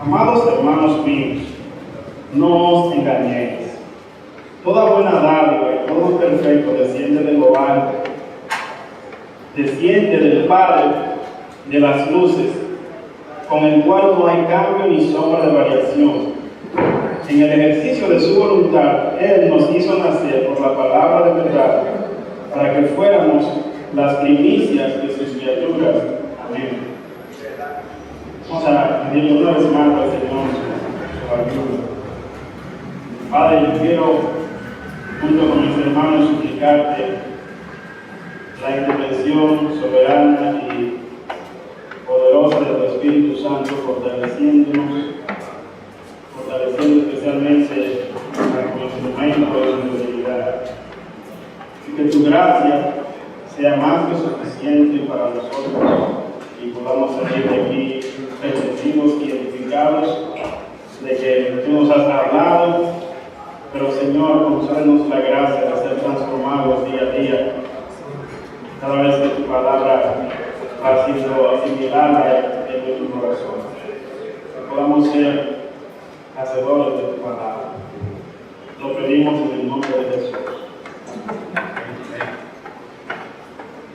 Amados hermanos míos, no os engañéis. Toda buena dádiva y todo perfecto desciende de lo alto, desciende del Padre de las luces, con el cual no hay cambio ni sombra de variación. En el ejercicio de su voluntad, Él nos hizo nacer por la palabra de verdad, para que fuéramos las primicias de sus criaturas. Amén. Vamos a pedirle una vez más al Señor su ayuda. Padre, yo quiero, junto con mis hermanos, suplicarte la intervención soberana y poderosa de tu Espíritu Santo, fortaleciendo especialmente a nuestro instrumento de su debilidad. Y que tu gracia sea más que suficiente para nosotros y podamos salir de aquí bendecidos y edificados de que tú nos has hablado, pero Señor, concédenos la gracia de ser transformados día a día, cada vez que tu palabra ha sido asimilada en nuestro corazón, que podamos ser hacedores de tu palabra. Lo pedimos en el nombre de Jesús.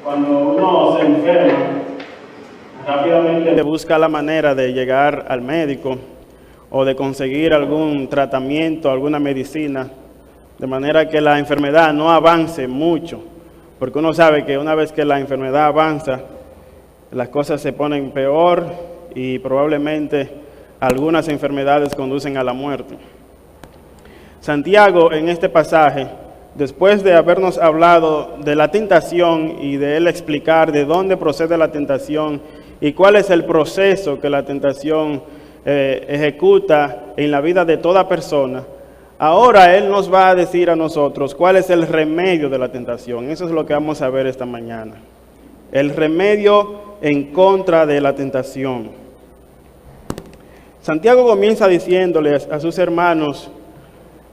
Cuando uno se enferma, rápidamente busca la manera de llegar al médico o de conseguir algún tratamiento, alguna medicina, de manera que la enfermedad no avance mucho, porque uno sabe que una vez que la enfermedad avanza, las cosas se ponen peor y probablemente algunas enfermedades conducen a la muerte. Santiago, en este pasaje, después de habernos hablado de la tentación y de él explicar de dónde procede la tentación y cuál es el proceso que la tentación ejecuta en la vida de toda persona, ahora él nos va a decir a nosotros cuál es el remedio de la tentación. Eso es lo que vamos a ver esta mañana. El remedio en contra de la tentación. Santiago comienza diciéndoles a sus hermanos,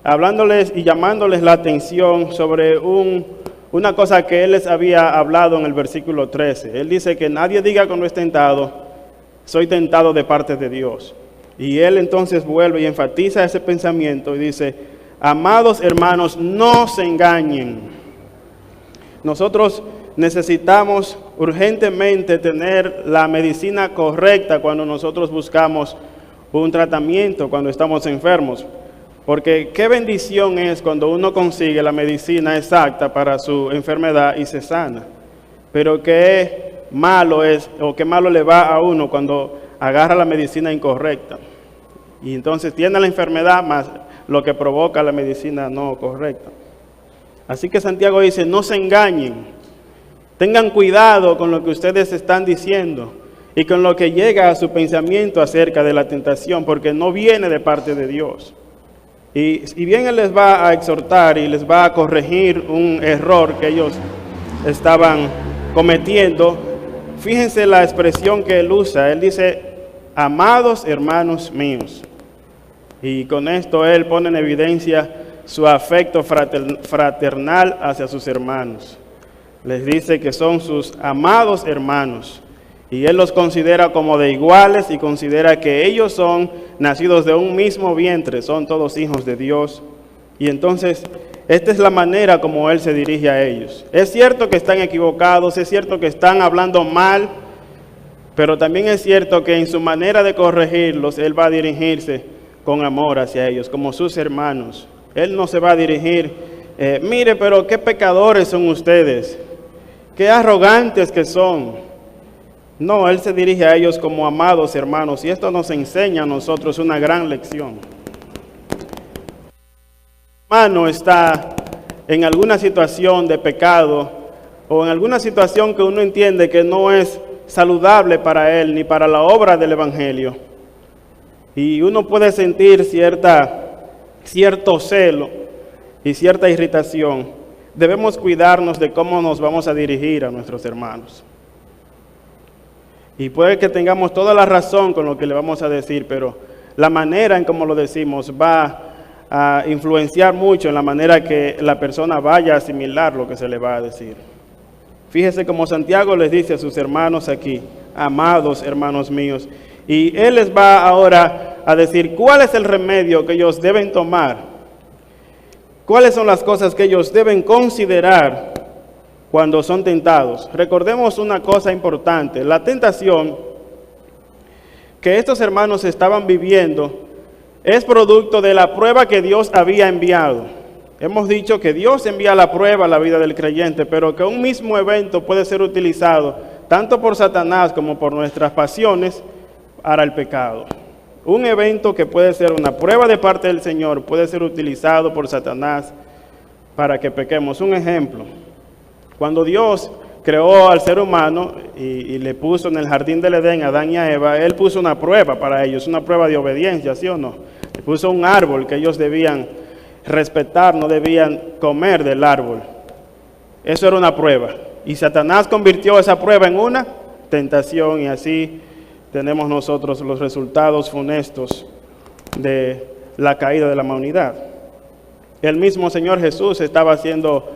hablándoles y llamándoles la atención sobre una cosa que él les había hablado en el versículo 13. Él dice que nadie diga cuando es tentado, soy tentado de parte de Dios. Y él entonces vuelve y enfatiza ese pensamiento y dice, amados hermanos, no se engañen. Nosotros necesitamos urgentemente tener la medicina correcta cuando nosotros buscamos un tratamiento, cuando estamos enfermos. Porque qué bendición es cuando uno consigue la medicina exacta para su enfermedad y se sana. Pero qué malo es, o qué malo le va a uno cuando agarra la medicina incorrecta. Y entonces tiene la enfermedad más lo que provoca la medicina no correcta. Así que Santiago dice, no se engañen. Tengan cuidado con lo que ustedes están diciendo y con lo que llega a su pensamiento acerca de la tentación, porque no viene de parte de Dios. Y bien él les va a exhortar y les va a corregir un error que ellos estaban cometiendo. Fíjense la expresión que él usa. Él dice, amados hermanos míos. Y con esto él pone en evidencia su afecto fraternal hacia sus hermanos. Les dice que son sus amados hermanos. Y él los considera como de iguales y considera que ellos son nacidos de un mismo vientre, son todos hijos de Dios. Y entonces, esta es la manera como él se dirige a ellos. Es cierto que están equivocados, es cierto que están hablando mal, pero también es cierto que en su manera de corregirlos, él va a dirigirse con amor hacia ellos, como sus hermanos. Él no se va a dirigir, mire, pero qué pecadores son ustedes, qué arrogantes que son. No, él se dirige a ellos como amados hermanos, y esto nos enseña a nosotros una gran lección. Si un hermano está en alguna situación de pecado o en alguna situación que uno entiende que no es saludable para él ni para la obra del Evangelio, y uno puede sentir cierto celo y cierta irritación, debemos cuidarnos de cómo nos vamos a dirigir a nuestros hermanos. Y puede que tengamos toda la razón con lo que le vamos a decir, pero la manera en cómo lo decimos va a influenciar mucho en la manera que la persona vaya a asimilar lo que se le va a decir. Fíjese como Santiago les dice a sus hermanos aquí, amados hermanos míos, y él les va ahora a decir cuál es el remedio que ellos deben tomar, cuáles son las cosas que ellos deben considerar cuando son tentados. Recordemos una cosa importante: la tentación que estos hermanos estaban viviendo es producto de la prueba que Dios había enviado. Hemos dicho que Dios envía la prueba a la vida del creyente, pero que un mismo evento puede ser utilizado tanto por Satanás como por nuestras pasiones para el pecado. Un evento que puede ser una prueba de parte del Señor puede ser utilizado por Satanás para que pequemos. Un ejemplo: cuando Dios creó al ser humano y le puso en el jardín del Edén a Adán y a Eva, Él puso una prueba para ellos, una prueba de obediencia, ¿sí o no? Le puso un árbol que ellos debían respetar, no debían comer del árbol. Eso era una prueba. Y Satanás convirtió esa prueba en una tentación, y así tenemos nosotros los resultados funestos de la caída de la humanidad. El mismo Señor Jesús estaba siendo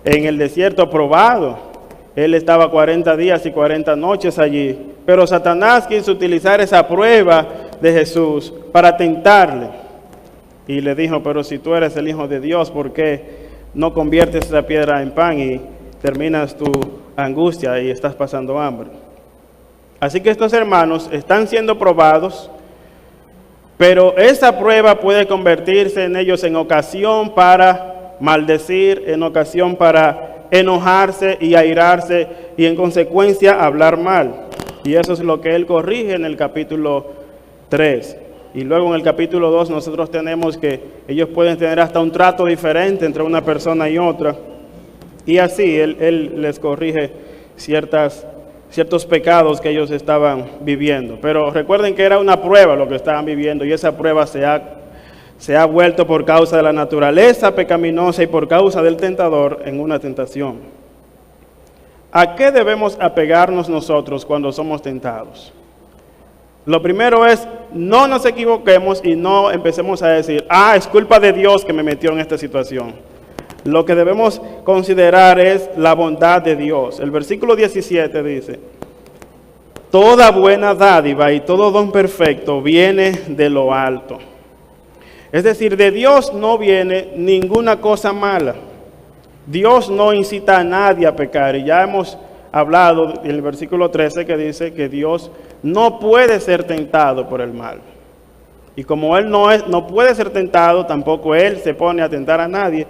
en el desierto probado. Él estaba 40 días y 40 noches allí, pero Satanás quiso utilizar esa prueba de Jesús para tentarle. Y le dijo: pero si tú eres el Hijo de Dios, ¿por qué no conviertes esa piedra en pan y terminas tu angustia y estás pasando hambre? Así que estos hermanos están siendo probados, pero esa prueba puede convertirse en ellos en ocasión para maldecir, en ocasión para enojarse y airarse, y en consecuencia hablar mal. Y eso es lo que él corrige en el capítulo 3. Y luego en el capítulo 2 nosotros tenemos que ellos pueden tener hasta un trato diferente entre una persona y otra. Y así él les corrige ciertos pecados que ellos estaban viviendo. Pero recuerden que era una prueba lo que estaban viviendo, y esa prueba se ha vuelto, por causa de la naturaleza pecaminosa y por causa del tentador, en una tentación. ¿A qué debemos apegarnos nosotros cuando somos tentados? Lo primero es: no nos equivoquemos y no empecemos a decir: es culpa de Dios que me metió en esta situación. Lo que debemos considerar es la bondad de Dios. El versículo 17 dice: toda buena dádiva y todo don perfecto viene de lo alto. Es decir, de Dios no viene ninguna cosa mala. Dios no incita a nadie a pecar. Y ya hemos hablado en el versículo 13 que dice que Dios no puede ser tentado por el mal. Y como Él no puede ser tentado, tampoco Él se pone a tentar a nadie.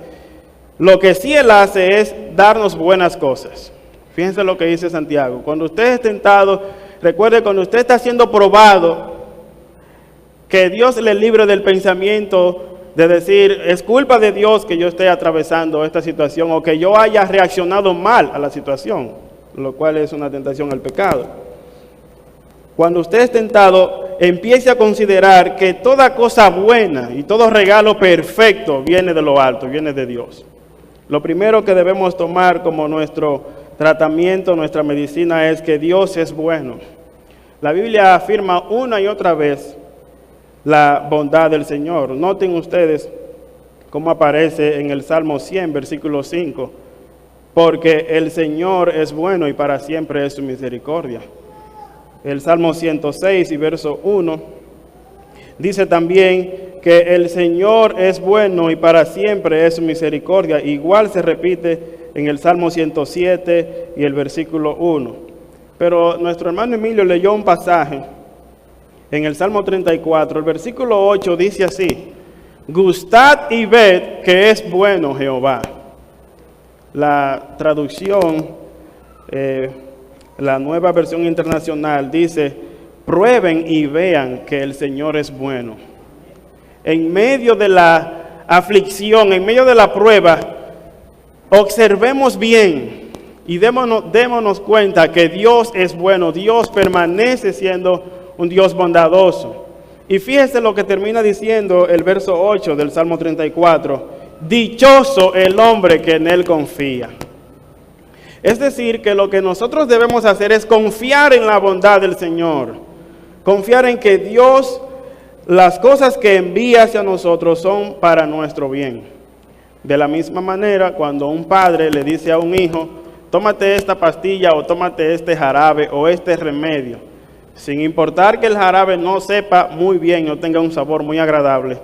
Lo que sí Él hace es darnos buenas cosas. Fíjense lo que dice Santiago: cuando usted es tentado, recuerde, cuando usted está siendo probado, que Dios le libre del pensamiento de decir: es culpa de Dios que yo esté atravesando esta situación, o que yo haya reaccionado mal a la situación, lo cual es una tentación al pecado. Cuando usted es tentado, empiece a considerar que toda cosa buena y todo regalo perfecto viene de lo alto, viene de Dios. Lo primero que debemos tomar como nuestro tratamiento, nuestra medicina, es que Dios es bueno. La Biblia afirma una y otra vez la bondad del Señor. Noten ustedes cómo aparece en el Salmo 100, versículo 5. Porque el Señor es bueno y para siempre es su misericordia. El Salmo 106 y verso 1 dice también que el Señor es bueno y para siempre es su misericordia. Igual se repite en el Salmo 107 y el versículo 1. Pero nuestro hermano Emilio leyó un pasaje en el Salmo 34, el versículo 8 dice así: gustad y ved que es bueno Jehová. La traducción, la Nueva Versión Internacional, dice: prueben y vean que el Señor es bueno. En medio de la aflicción, en medio de la prueba, observemos bien y démonos cuenta que Dios es bueno. Dios permanece siendo un Dios bondadoso. Y fíjese lo que termina diciendo el verso 8 del Salmo 34: dichoso el hombre que en él confía. Es decir, que lo que nosotros debemos hacer es confiar en la bondad del Señor. Confiar en que Dios, las cosas que envía hacia nosotros son para nuestro bien. De la misma manera, cuando un padre le dice a un hijo: tómate esta pastilla o tómate este jarabe o este remedio, Sin importar que el jarabe no sepa muy bien, no tenga un sabor muy agradable,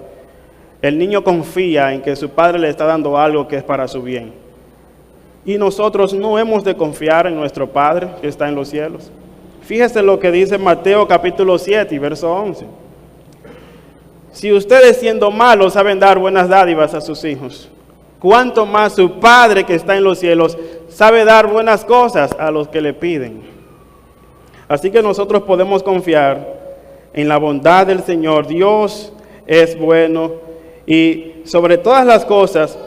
el niño confía en que su padre le está dando algo que es para su bien. Y nosotros no hemos de confiar en nuestro Padre que está en los cielos. Fíjese lo que dice Mateo capítulo 7 y verso 11. Si ustedes siendo malos saben dar buenas dádivas a sus hijos, ¿cuánto más su Padre que está en los cielos sabe dar buenas cosas a los que le piden? Así que nosotros podemos confiar en la bondad del Señor. Dios es bueno y sobre todas las cosas,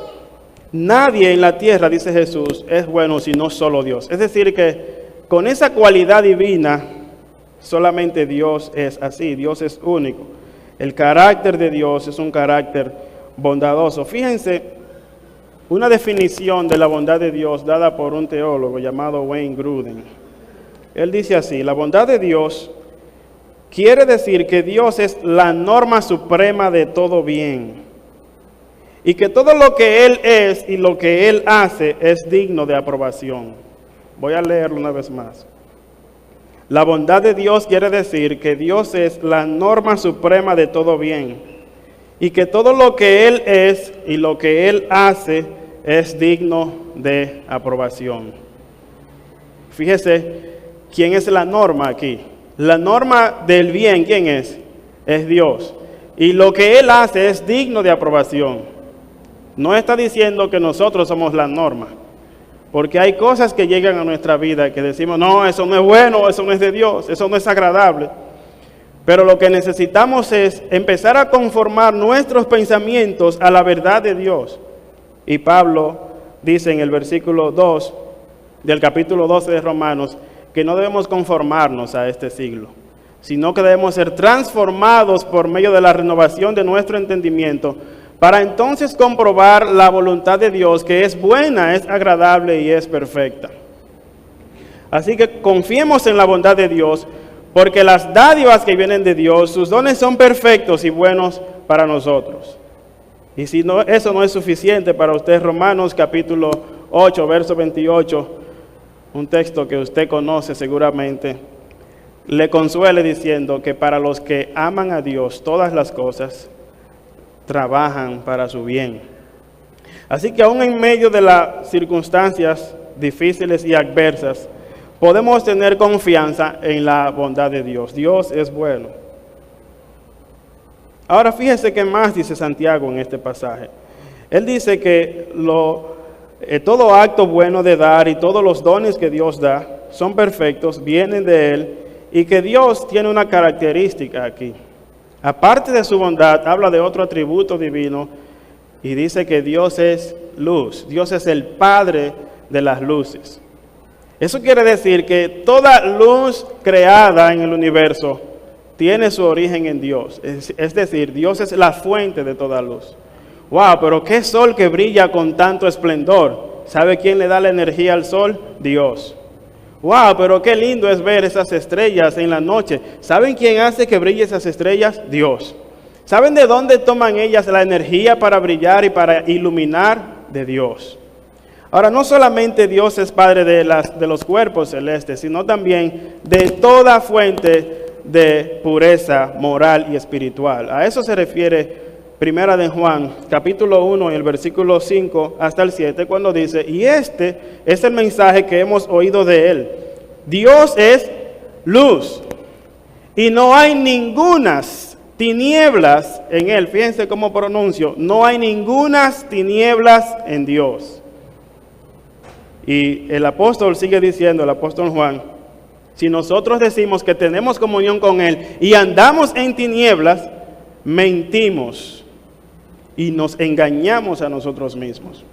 nadie en la tierra, dice Jesús, es bueno sino solo Dios. Es decir que con esa cualidad divina, solamente Dios es así, Dios es único. El carácter de Dios es un carácter bondadoso. Fíjense, una definición de la bondad de Dios dada por un teólogo llamado Wayne Grudem. Él dice así: la bondad de Dios quiere decir que Dios es la norma suprema de todo bien y que todo lo que Él es y lo que Él hace es digno de aprobación. Voy a leerlo una vez más. La bondad de Dios quiere decir que Dios es la norma suprema de todo bien y que todo lo que Él es y lo que Él hace es digno de aprobación. Fíjese, ¿quién es la norma aquí? La norma del bien, ¿quién es? Es Dios. Y lo que Él hace es digno de aprobación. No está diciendo que nosotros somos la norma. Porque hay cosas que llegan a nuestra vida que decimos, no, eso no es bueno, eso no es de Dios, eso no es agradable. Pero lo que necesitamos es empezar a conformar nuestros pensamientos a la verdad de Dios. Y Pablo dice en el versículo 2 del capítulo 12 de Romanos que no debemos conformarnos a este siglo, sino que debemos ser transformados por medio de la renovación de nuestro entendimiento, para entonces comprobar la voluntad de Dios, que es buena, es agradable y es perfecta. Así que confiemos en la bondad de Dios, porque las dádivas que vienen de Dios, sus dones son perfectos y buenos para nosotros. Y si no, eso no es suficiente para usted, Romanos capítulo 8, verso 28, un texto que usted conoce seguramente, le consuele diciendo que para los que aman a Dios, todas las cosas trabajan para su bien. Así que aún en medio de las circunstancias difíciles y adversas, podemos tener confianza en la bondad de Dios. Dios es bueno. Ahora fíjese qué más dice Santiago en este pasaje. Él dice que todo acto bueno de dar y todos los dones que Dios da son perfectos, vienen de Él, y que Dios tiene una característica aquí. Aparte de su bondad, habla de otro atributo divino y dice que Dios es luz. Dios es el Padre de las luces. Eso quiere decir que toda luz creada en el universo tiene su origen en Dios. Es decir, Dios es la fuente de toda luz. ¡Wow! Pero qué sol que brilla con tanto esplendor. ¿Sabe quién le da la energía al sol? Dios. ¡Wow! Pero qué lindo es ver esas estrellas en la noche. ¿Saben quién hace que brillen esas estrellas? Dios. ¿Saben de dónde toman ellas la energía para brillar y para iluminar? De Dios. Ahora, no solamente Dios es Padre de los cuerpos celestes, sino también de toda fuente de pureza moral y espiritual. A eso se refiere Primera de Juan, capítulo 1, en el versículo 5 hasta el 7, cuando dice, y este es el mensaje que hemos oído de Él. Dios es luz, y no hay ningunas tinieblas en Él. Fíjense cómo pronuncio, no hay ningunas tinieblas en Dios. Y el apóstol sigue diciendo, el apóstol Juan, si nosotros decimos que tenemos comunión con Él y andamos en tinieblas, mentimos y nos engañamos a nosotros mismos.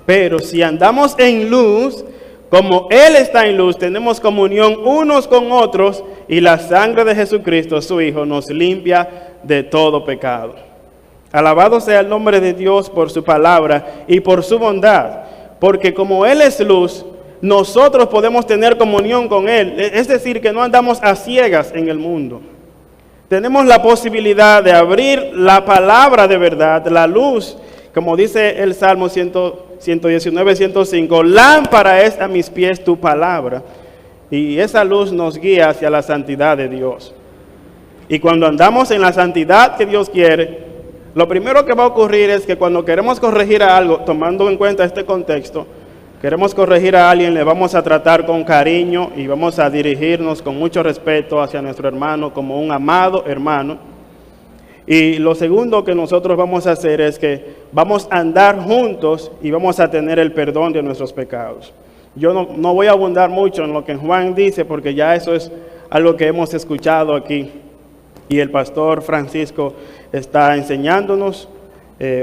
Pero si andamos en luz, como Él está en luz, tenemos comunión unos con otros y la sangre de Jesucristo, su Hijo, nos limpia de todo pecado. Alabado sea el nombre de Dios por su palabra y por su bondad, porque como Él es luz, nosotros podemos tener comunión con Él. Es decir, que no andamos a ciegas en el mundo. Tenemos la posibilidad de abrir la palabra de verdad, la luz, como dice el Salmo 119, 105, lámpara es a mis pies tu palabra y esa luz nos guía hacia la santidad de Dios. Y cuando andamos en la santidad que Dios quiere, lo primero que va a ocurrir es que cuando queremos corregir a algo, tomando en cuenta este contexto, queremos corregir a alguien, le vamos a tratar con cariño y vamos a dirigirnos con mucho respeto hacia nuestro hermano como un amado hermano. Y lo segundo que nosotros vamos a hacer es que vamos a andar juntos y vamos a tener el perdón de nuestros pecados. Yo no voy a abundar mucho en lo que Juan dice porque ya eso es algo que hemos escuchado aquí. Y el pastor Francisco está enseñándonos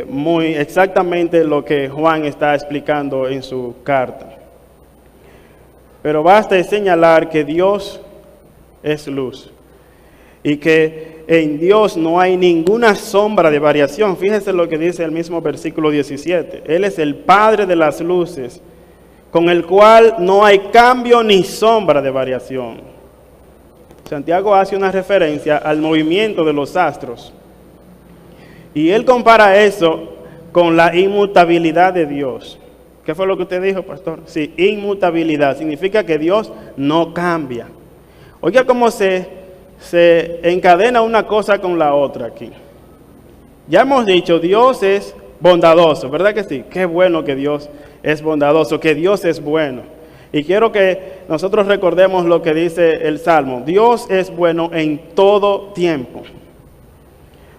muy exactamente lo que Juan está explicando en su carta. Pero basta señalar que Dios es luz y que en Dios no hay ninguna sombra de variación. Fíjense lo que dice el mismo versículo 17. Él es el Padre de las luces, con el cual no hay cambio ni sombra de variación. Santiago hace una referencia al movimiento de los astros. Y él compara eso con la inmutabilidad de Dios. ¿Qué fue lo que usted dijo, pastor? Sí, inmutabilidad. Significa que Dios no cambia. Oiga cómo se encadena una cosa con la otra aquí. Ya hemos dicho, Dios es bondadoso, ¿verdad que sí? Qué bueno que Dios es bondadoso, que Dios es bueno. Y quiero que nosotros recordemos lo que dice el Salmo. Dios es bueno en todo tiempo.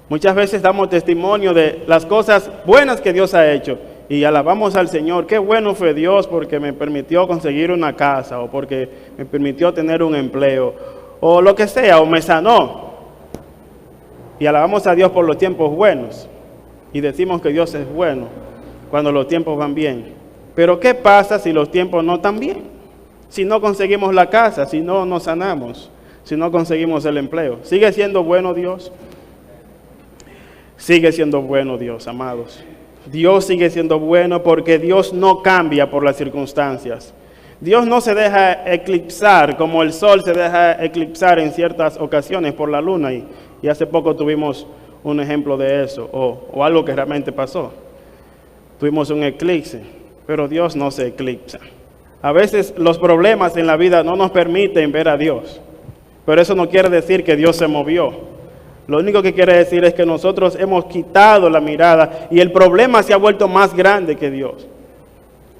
Muchas veces damos testimonio de las cosas buenas que Dios ha hecho y alabamos al Señor. Qué bueno fue Dios porque me permitió conseguir una casa o porque me permitió tener un empleo o lo que sea, o me sanó. Y alabamos a Dios por los tiempos buenos y decimos que Dios es bueno cuando los tiempos van bien. Pero ¿qué pasa si los tiempos no están bien? Si no conseguimos la casa, si no nos sanamos, si no conseguimos el empleo. ¿Sigue siendo bueno Dios? Sigue siendo bueno Dios, amados. Dios sigue siendo bueno porque Dios no cambia por las circunstancias. Dios no se deja eclipsar como el sol se deja eclipsar en ciertas ocasiones por la luna. Y hace poco tuvimos un ejemplo de eso, o algo que realmente pasó. Tuvimos un eclipse. Pero Dios no se eclipsa. A veces los problemas en la vida no nos permiten ver a Dios. Pero eso no quiere decir que Dios se movió. Lo único que quiere decir es que nosotros hemos quitado la mirada y el problema se ha vuelto más grande que Dios.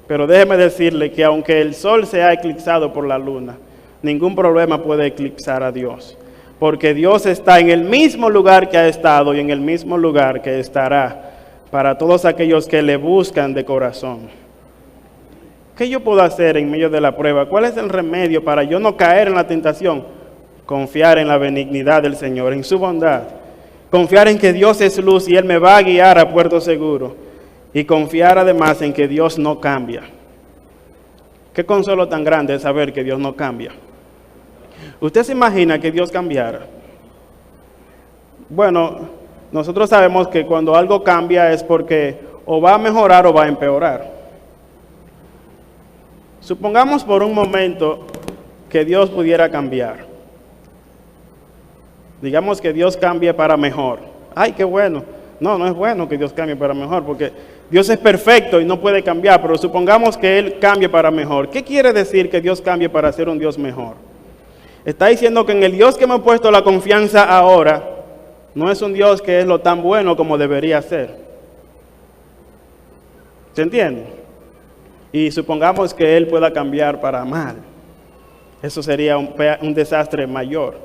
Pero déjeme decirle que aunque el sol se ha eclipsado por la luna, ningún problema puede eclipsar a Dios. Porque Dios está en el mismo lugar que ha estado y en el mismo lugar que estará para todos aquellos que le buscan de corazón. ¿Qué yo puedo hacer en medio de la prueba? ¿Cuál es el remedio para yo no caer en la tentación? Confiar en la benignidad del Señor, en su bondad. Confiar en que Dios es luz y Él me va a guiar a puerto seguro. Y confiar además en que Dios no cambia. Qué consuelo tan grande es saber que Dios no cambia. ¿Usted se imagina que Dios cambiara? Bueno, nosotros sabemos que cuando algo cambia es porque o va a mejorar o va a empeorar. Supongamos por un momento que Dios pudiera cambiar. Digamos que Dios cambie para mejor. ¡Ay, qué bueno! No es bueno que Dios cambie para mejor, porque Dios es perfecto y no puede cambiar, pero supongamos que Él cambie para mejor. ¿Qué quiere decir que Dios cambie para ser un Dios mejor? Está diciendo que en el Dios que me he puesto la confianza ahora, no es un Dios que es lo tan bueno como debería ser. ¿Se entiende? Y supongamos que Él pueda cambiar para mal. Eso sería un desastre mayor.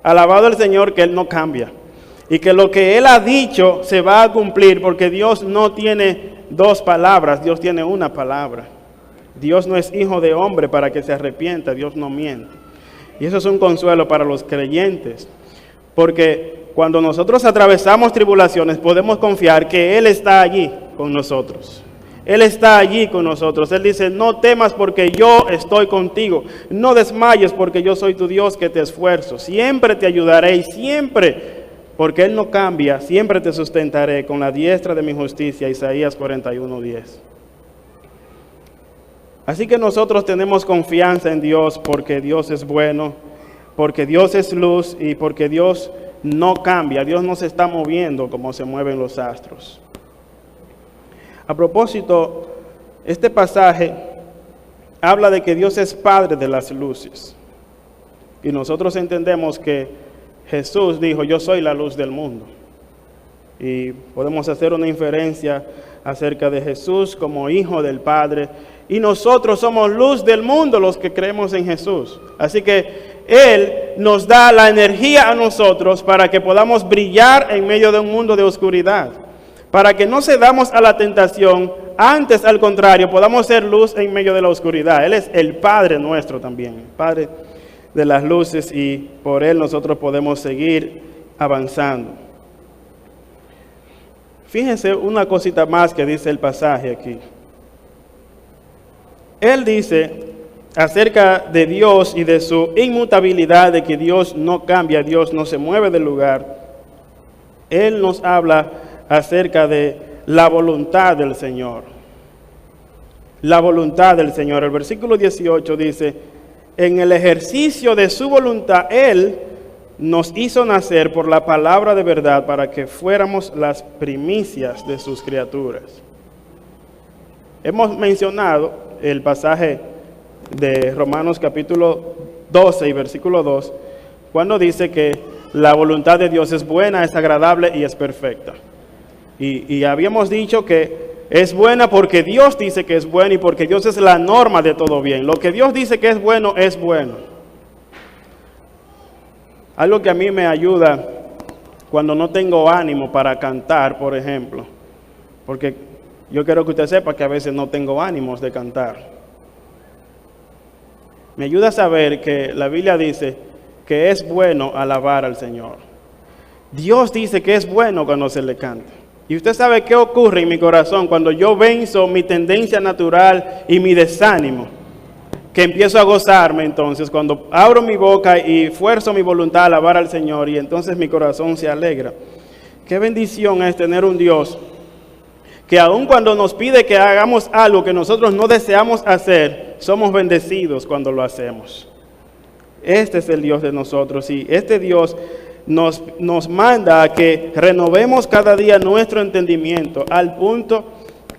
Alabado el Señor que Él no cambia. Y que lo que Él ha dicho se va a cumplir, porque Dios no tiene dos palabras, Dios tiene una palabra. Dios no es hijo de hombre para que se arrepienta, Dios no miente. Y eso es un consuelo para los creyentes. Porque cuando nosotros atravesamos tribulaciones, podemos confiar que Él está allí con nosotros. Él está allí con nosotros. Él dice, no temas porque yo estoy contigo. No desmayes porque yo soy tu Dios que te esfuerzo. Siempre te ayudaré y siempre, porque Él no cambia, siempre te sustentaré con la diestra de mi justicia. Isaías 41:10. Así que nosotros tenemos confianza en Dios porque Dios es bueno, porque Dios es luz y porque Dios no cambia. Dios no se está moviendo como se mueven los astros. A propósito, este pasaje habla de que Dios es Padre de las luces. Y nosotros entendemos que Jesús dijo, yo soy la luz del mundo. Y podemos hacer una inferencia acerca de Jesús como hijo del Padre. Y nosotros somos luz del mundo los que creemos en Jesús. Así que Él nos da la energía a nosotros para que podamos brillar en medio de un mundo de oscuridad. Para que no cedamos a la tentación, antes al contrario, podamos ser luz en medio de la oscuridad. Él es el Padre nuestro también, el Padre de las luces, y por Él nosotros podemos seguir avanzando. Fíjense una cosita más que dice el pasaje aquí. Él dice acerca de Dios y de su inmutabilidad, de que Dios no cambia, Dios no se mueve del lugar. Él nos habla acerca de la voluntad del Señor. La voluntad del Señor. El versículo 18 dice, en el ejercicio de su voluntad, Él nos hizo nacer por la palabra de verdad para que fuéramos las primicias de sus criaturas. Hemos mencionado el pasaje de Romanos capítulo 12 y versículo 2, cuando dice que la voluntad de Dios es buena, es agradable y es perfecta. Y habíamos dicho que es buena porque Dios dice que es buena y porque Dios es la norma de todo bien. Lo que Dios dice que es bueno, es bueno. Algo que a mí me ayuda cuando no tengo ánimo para cantar, por ejemplo, porque yo quiero que usted sepa que a veces no tengo ánimos de cantar. Me ayuda a saber que la Biblia dice que es bueno alabar al Señor. Dios dice que es bueno cuando se le canta. Y usted sabe qué ocurre en mi corazón cuando yo venzo mi tendencia natural y mi desánimo, que empiezo a gozarme entonces, cuando abro mi boca y fuerzo mi voluntad a alabar al Señor, y entonces mi corazón se alegra. Qué bendición es tener un Dios que aun cuando nos pide que hagamos algo que nosotros no deseamos hacer, somos bendecidos cuando lo hacemos. Este es el Dios de nosotros, y este Dios nos manda a que renovemos cada día nuestro entendimiento al punto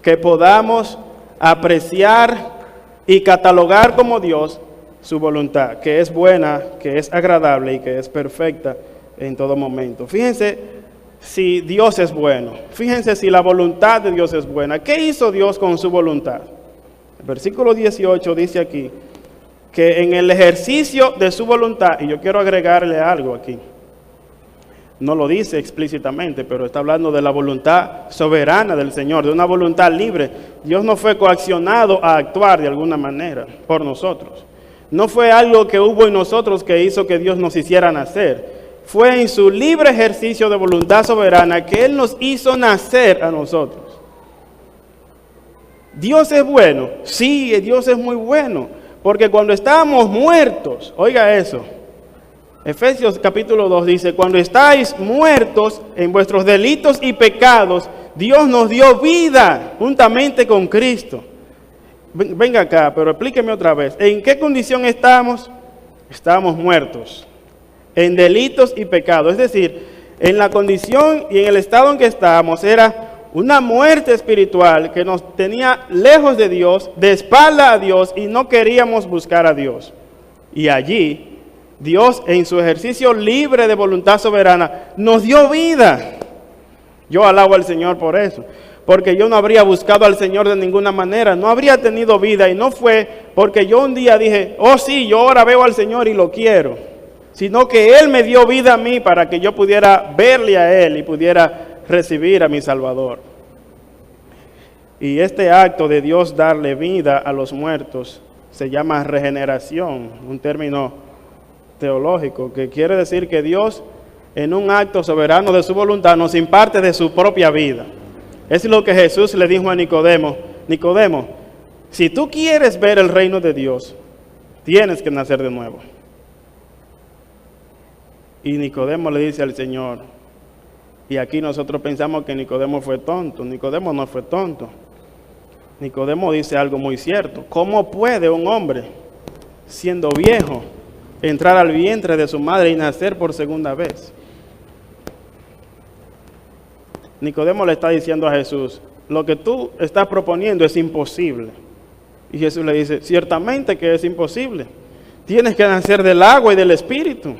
que podamos apreciar y catalogar como Dios su voluntad, que es buena, que es agradable y que es perfecta en todo momento. Fíjense si Dios es bueno, fíjense si la voluntad de Dios es buena. ¿Qué hizo Dios con su voluntad? El versículo 18 dice aquí que en el ejercicio de su voluntad, y yo quiero agregarle algo aquí, no lo dice explícitamente, pero está hablando de la voluntad soberana del Señor, de una voluntad libre. Dios no fue coaccionado a actuar de alguna manera por nosotros. No fue algo que hubo en nosotros que hizo que Dios nos hiciera nacer. Fue en su libre ejercicio de voluntad soberana que Él nos hizo nacer a nosotros. ¿Dios es bueno? Sí, Dios es muy bueno. Porque cuando estábamos muertos, oiga eso, Efesios capítulo 2 dice, cuando estáis muertos en vuestros delitos y pecados, Dios nos dio vida juntamente con Cristo. Venga acá, pero explíqueme otra vez. ¿En qué condición estamos? Estábamos muertos en delitos y pecados. Es decir, en la condición y en el estado en que estábamos era una muerte espiritual que nos tenía lejos de Dios, de espalda a Dios, y no queríamos buscar a Dios. Y allí Dios, en su ejercicio libre de voluntad soberana, nos dio vida. Yo alabo al Señor por eso, porque yo no habría buscado al Señor de ninguna manera, no habría tenido vida, y no fue porque yo un día dije, oh sí, yo ahora veo al Señor y lo quiero, sino que Él me dio vida a mí para que yo pudiera verle a Él y pudiera recibir a mi Salvador. Y este acto de Dios darle vida a los muertos se llama regeneración, un término teológico, que quiere decir que Dios, en un acto soberano de su voluntad, nos imparte de su propia vida. Es lo que Jesús le dijo a Nicodemo: Nicodemo, si tú quieres ver el reino de Dios, tienes que nacer de nuevo. Y Nicodemo le dice al Señor, y aquí nosotros pensamos que Nicodemo fue tonto. Nicodemo no fue tonto. Nicodemo dice algo muy cierto. ¿Cómo puede un hombre, siendo viejo, entrar al vientre de su madre y nacer por segunda vez? Nicodemo le está diciendo a Jesús, lo que tú estás proponiendo es imposible. Y Jesús le dice, ciertamente que es imposible. Tienes que nacer del agua y del Espíritu.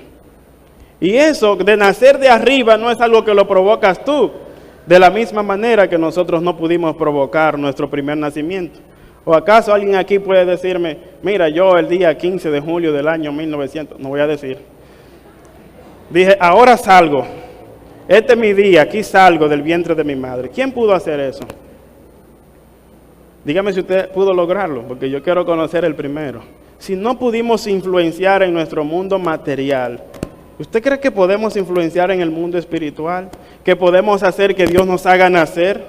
Y eso de nacer de arriba no es algo que lo provocas tú, de la misma manera que nosotros no pudimos provocar nuestro primer nacimiento. ¿O acaso alguien aquí puede decirme, mira, yo el día 15 de julio del año 1900, no voy a decir, dije, ahora salgo, este es mi día, aquí salgo del vientre de mi madre? ¿Quién pudo hacer eso? Dígame si usted pudo lograrlo, porque yo quiero conocer el primero. Si no pudimos influenciar en nuestro mundo material, ¿usted cree que podemos influenciar en el mundo espiritual? ¿Que podemos hacer que Dios nos haga nacer?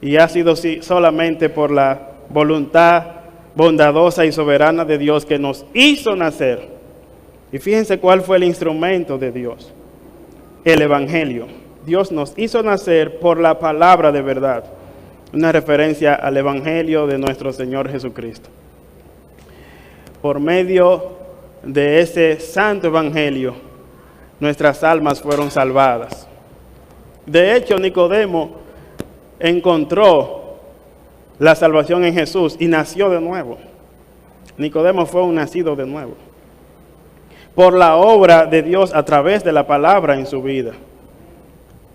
Y ha sido solamente por la voluntad bondadosa y soberana de Dios que nos hizo nacer. Y fíjense cuál fue el instrumento de Dios: el Evangelio. Dios nos hizo nacer por la palabra de verdad. Una referencia al Evangelio de nuestro Señor Jesucristo. Por medio de ese santo Evangelio, nuestras almas fueron salvadas. De hecho, Nicodemo encontró la salvación en Jesús y nació de nuevo. Nicodemo fue un nacido de nuevo, por la obra de Dios a través de la palabra en su vida.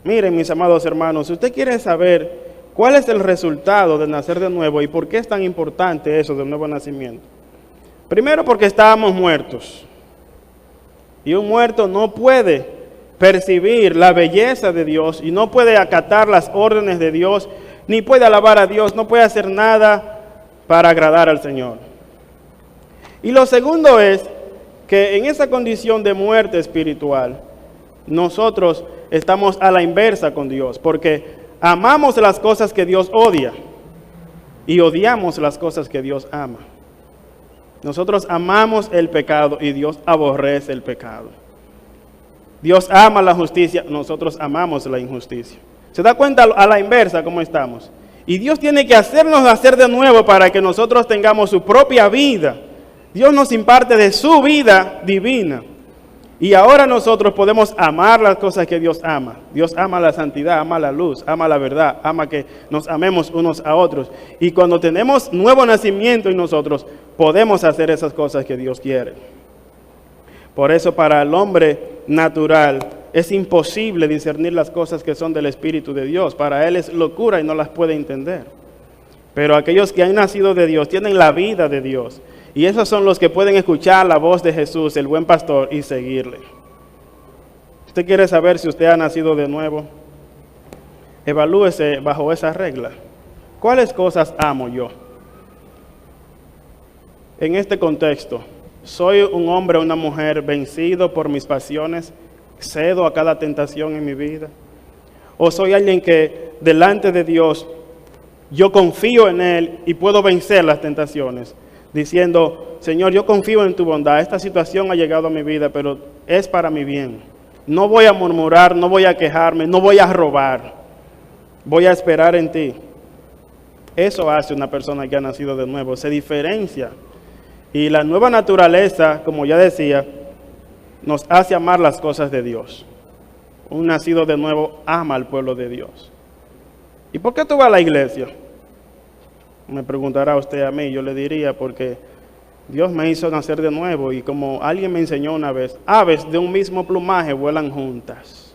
Miren, mis amados hermanos, si usted quiere saber cuál es el resultado de nacer de nuevo y por qué es tan importante eso del nuevo nacimiento. Primero, porque estábamos muertos. Y un muerto no puede percibir la belleza de Dios y no puede acatar las órdenes de Dios, ni puede alabar a Dios, no puede hacer nada para agradar al Señor. Y lo segundo es que en esa condición de muerte espiritual, nosotros estamos a la inversa con Dios, porque amamos las cosas que Dios odia y odiamos las cosas que Dios ama. Nosotros amamos el pecado y Dios aborrece el pecado. Dios ama la justicia, nosotros amamos la injusticia. ¿Se da cuenta a la inversa cómo estamos? Y Dios tiene que hacernos nacer de nuevo para que nosotros tengamos su propia vida. Dios nos imparte de su vida divina. Y ahora nosotros podemos amar las cosas que Dios ama. Dios ama la santidad, ama la luz, ama la verdad, ama que nos amemos unos a otros. Y cuando tenemos nuevo nacimiento en nosotros, podemos hacer esas cosas que Dios quiere. Por eso para el hombre natural es imposible discernir las cosas que son del Espíritu de Dios. Para él es locura y no las puede entender. Pero aquellos que han nacido de Dios tienen la vida de Dios. Y esos son los que pueden escuchar la voz de Jesús, el buen pastor, y seguirle. ¿Usted quiere saber si usted ha nacido de nuevo? Evalúese bajo esa regla. ¿Cuáles cosas amo yo? En este contexto, ¿soy un hombre o una mujer vencido por mis pasiones? ¿Cedo a cada tentación en mi vida? ¿O soy alguien que delante de Dios yo confío en Él y puedo vencer las tentaciones? Diciendo, Señor, yo confío en tu bondad, esta situación ha llegado a mi vida, pero es para mi bien. No voy a murmurar, no voy a quejarme, no voy a robar, voy a esperar en ti. Eso hace una persona que ha nacido de nuevo, se diferencia. Y la nueva naturaleza, como ya decía, nos hace amar las cosas de Dios. Un nacido de nuevo ama al pueblo de Dios. ¿Y por qué tú vas a la iglesia? Me preguntará usted a mí, yo le diría porque Dios me hizo nacer de nuevo y como alguien me enseñó una vez, aves de un mismo plumaje vuelan juntas.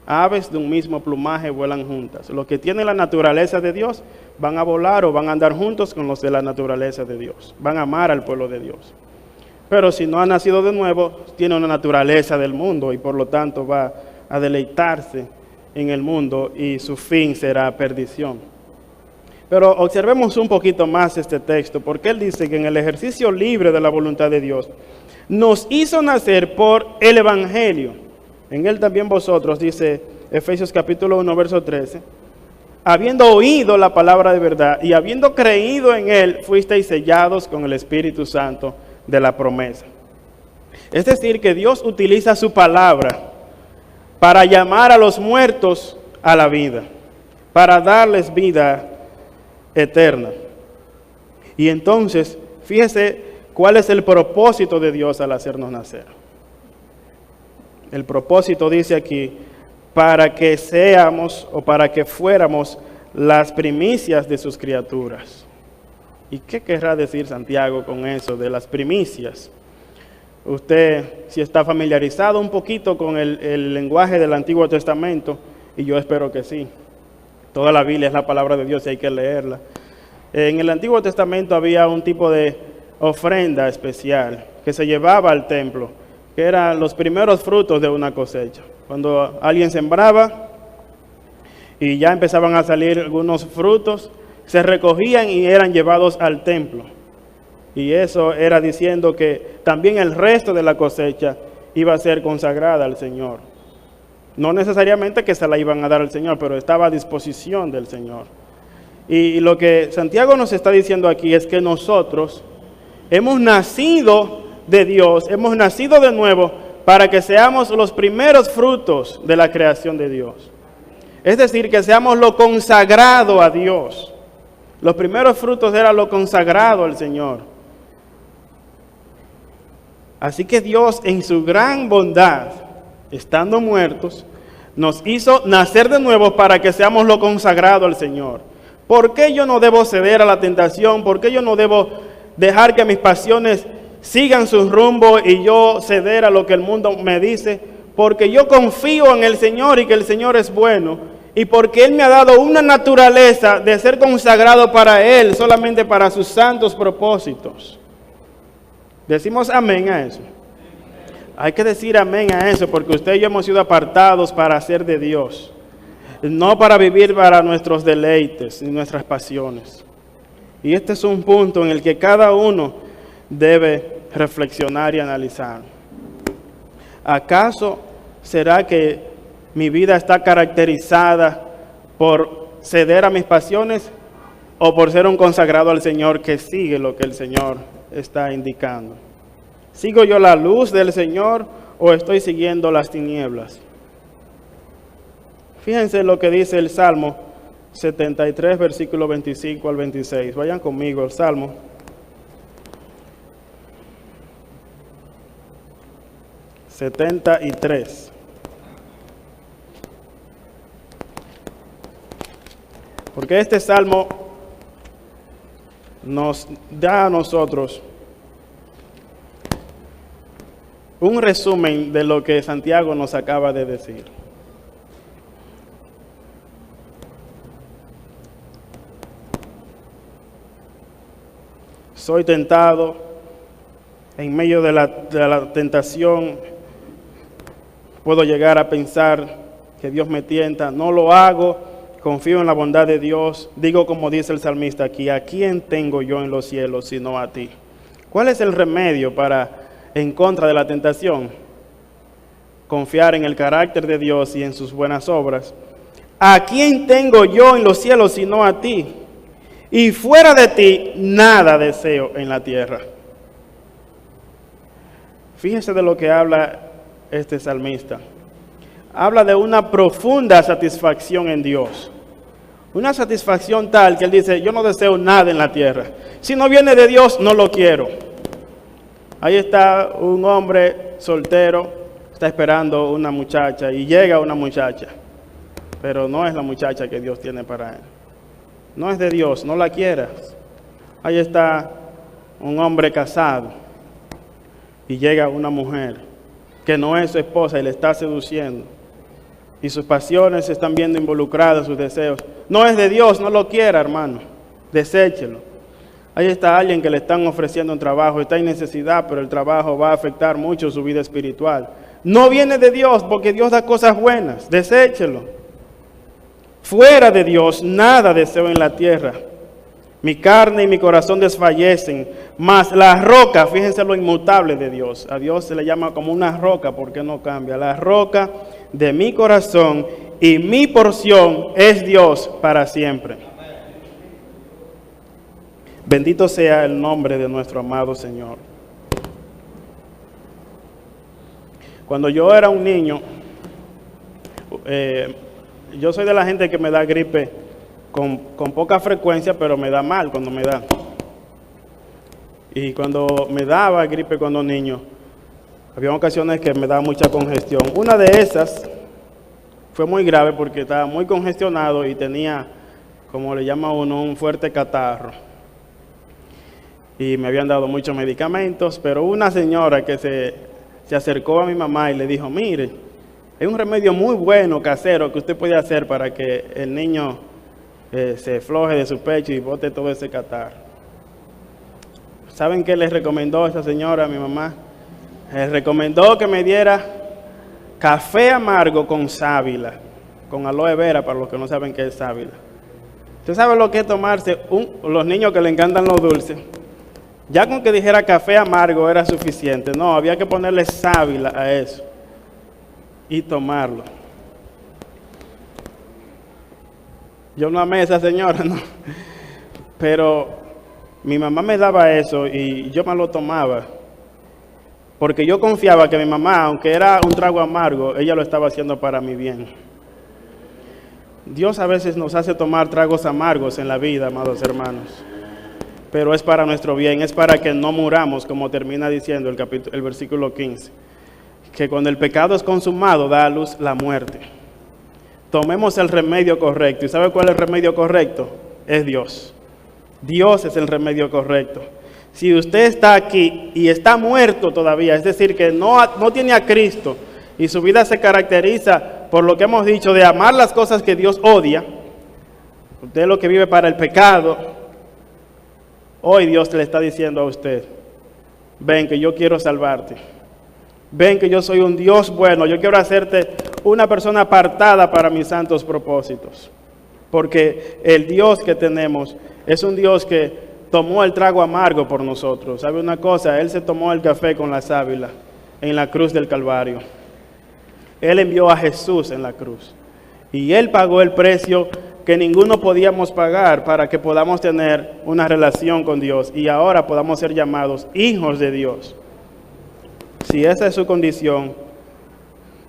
Aves de un mismo plumaje vuelan juntas. Los que tienen la naturaleza de Dios van a volar o van a andar juntos con los de la naturaleza de Dios. Van a amar al pueblo de Dios. Pero si no ha nacido de nuevo, tiene una naturaleza del mundo y por lo tanto va a deleitarse en el mundo y su fin será perdición. Pero observemos un poquito más este texto, porque él dice que en el ejercicio libre de la voluntad de Dios, nos hizo nacer por el Evangelio. En él también vosotros, dice Efesios capítulo 1, verso 13, habiendo oído la palabra de verdad y habiendo creído en él, fuisteis sellados con el Espíritu Santo de la promesa. Es decir, que Dios utiliza su palabra para llamar a los muertos a la vida, para darles vida eterna. Y entonces, fíjese cuál es el propósito de Dios al hacernos nacer. El propósito dice aquí, para que seamos o para que fuéramos las primicias de sus criaturas. ¿Y qué querrá decir Santiago con eso de las primicias? Usted, si está familiarizado un poquito con el lenguaje del Antiguo Testamento, y yo espero que sí. Toda la Biblia es la palabra de Dios y hay que leerla. En el Antiguo Testamento había un tipo de ofrenda especial que se llevaba al templo, que eran los primeros frutos de una cosecha. Cuando alguien sembraba y ya empezaban a salir algunos frutos, se recogían y eran llevados al templo. Y eso era diciendo que también el resto de la cosecha iba a ser consagrada al Señor. No necesariamente que se la iban a dar al Señor, pero estaba a disposición del Señor. Y lo que Santiago nos está diciendo aquí es que nosotros hemos nacido de Dios, hemos nacido de nuevo para que seamos los primeros frutos de la creación de Dios. Es decir, que seamos lo consagrado a Dios. Los primeros frutos era lo consagrado al Señor. Así que Dios, en su gran bondad, estando muertos, nos hizo nacer de nuevo para que seamos lo consagrado al Señor. ¿Por qué yo no debo ceder a la tentación? ¿Por qué yo no debo dejar que mis pasiones sigan su rumbo y yo ceder a lo que el mundo me dice? Porque yo confío en el Señor y que el Señor es bueno. Y porque Él me ha dado una naturaleza de ser consagrado para Él, solamente para sus santos propósitos. Decimos amén a eso. Hay que decir amén a eso, porque usted y yo hemos sido apartados para ser de Dios. No para vivir para nuestros deleites y nuestras pasiones. Y este es un punto en el que cada uno debe reflexionar y analizar. ¿Acaso será que mi vida está caracterizada por ceder a mis pasiones o por ser un consagrado al Señor que sigue lo que el Señor está indicando? ¿Sigo yo la luz del Señor o estoy siguiendo las tinieblas? Fíjense lo que dice el Salmo 73, versículo 25 al 26. Vayan conmigo al Salmo. ...73... Porque este salmo nos da a nosotros un resumen de lo que Santiago nos acaba de decir. Soy tentado, en medio de la tentación puedo llegar a pensar que Dios me tienta, no lo hago. Confío en la bondad de Dios. Digo como dice el salmista aquí, ¿a quién tengo yo en los cielos sino a ti? ¿Cuál es el remedio en contra de la tentación? Confiar en el carácter de Dios y en sus buenas obras. ¿A quién tengo yo en los cielos sino a ti? Y fuera de ti nada deseo en la tierra. Fíjese de lo que habla este salmista. Habla de una profunda satisfacción en Dios. Una satisfacción tal que él dice, yo no deseo nada en la tierra. Si no viene de Dios, no lo quiero. Ahí está un hombre soltero, está esperando una muchacha y llega una muchacha. Pero no es la muchacha que Dios tiene para él. No es de Dios, no la quieras. Ahí está un hombre casado y llega una mujer que no es su esposa y le está seduciendo. Y sus pasiones se están viendo involucradas, sus deseos. No es de Dios, no lo quiera, hermano. Deséchelo. Ahí está alguien que le están ofreciendo un trabajo, está en necesidad, pero el trabajo va a afectar mucho su vida espiritual. No viene de Dios, porque Dios da cosas buenas. Deséchelo. Fuera de Dios, nada deseo en la tierra. Mi carne y mi corazón desfallecen, mas la roca, fíjense lo inmutable de Dios. A Dios se le llama como una roca porque no cambia. La roca de mi corazón y mi porción es Dios para siempre. Bendito sea el nombre de nuestro amado Señor. Cuando yo era un niño, yo soy de la gente que me da gripe con poca frecuencia, pero me da mal cuando me da. Y cuando me daba gripe cuando niño, había ocasiones que me daba mucha congestión. Una de esas fue muy grave porque estaba muy congestionado y tenía, como le llama uno, un fuerte catarro. y me habían dado muchos medicamentos, pero una señora que se acercó a mi mamá y le dijo, mire, hay un remedio muy bueno casero que usted puede hacer para que el niño se floje de su pecho y bote todo ese catarro. ¿Saben qué les recomendó esa señora a mi mamá? Les recomendó que me diera café amargo con sábila, con aloe vera, para los que no saben qué es sábila. ¿Usted sabe lo que es tomarse los niños que le encantan los dulces? Ya con que dijera café amargo era suficiente. No, había que ponerle sábila a eso y tomarlo. Yo no amé a esa señora, no. Pero mi mamá me daba eso y yo me lo tomaba. Porque yo confiaba que mi mamá, aunque era un trago amargo, ella lo estaba haciendo para mi bien. Dios a veces nos hace tomar tragos amargos en la vida, amados hermanos. Pero es para nuestro bien, es para que no muramos, como termina diciendo el versículo 15. Que cuando el pecado es consumado, da a luz la muerte. Tomemos el remedio correcto. ¿Y sabe cuál es el remedio correcto? Es Dios. Dios es el remedio correcto. Si usted está aquí y está muerto todavía, es decir, que no tiene a Cristo y su vida se caracteriza por lo que hemos dicho de amar las cosas que Dios odia, usted es lo que vive para el pecado, hoy Dios le está diciendo a usted, ven que yo quiero salvarte. Ven que yo soy un Dios bueno, yo quiero hacerte una persona apartada para mis santos propósitos. Porque el Dios que tenemos es un Dios que tomó el trago amargo por nosotros. ¿Sabe una cosa? Él se tomó el café con la sábila en la cruz del Calvario. Él envió a Jesús en la cruz. Y Él pagó el precio que ninguno podíamos pagar para que podamos tener una relación con Dios. Y ahora podamos ser llamados hijos de Dios. Si esa es su condición,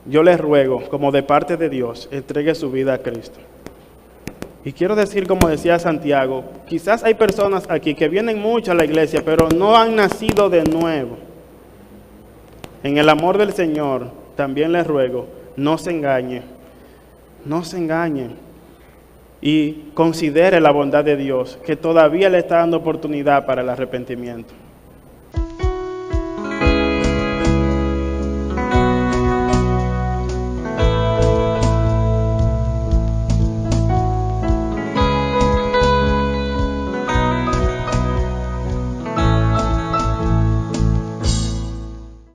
yo les ruego, como de parte de Dios, entregue su vida a Cristo. Y quiero decir, como decía Santiago, quizás hay personas aquí que vienen mucho a la iglesia, pero no han nacido de nuevo. En el amor del Señor, también les ruego, no se engañen, no se engañen. Y considere la bondad de Dios, que todavía le está dando oportunidad para el arrepentimiento.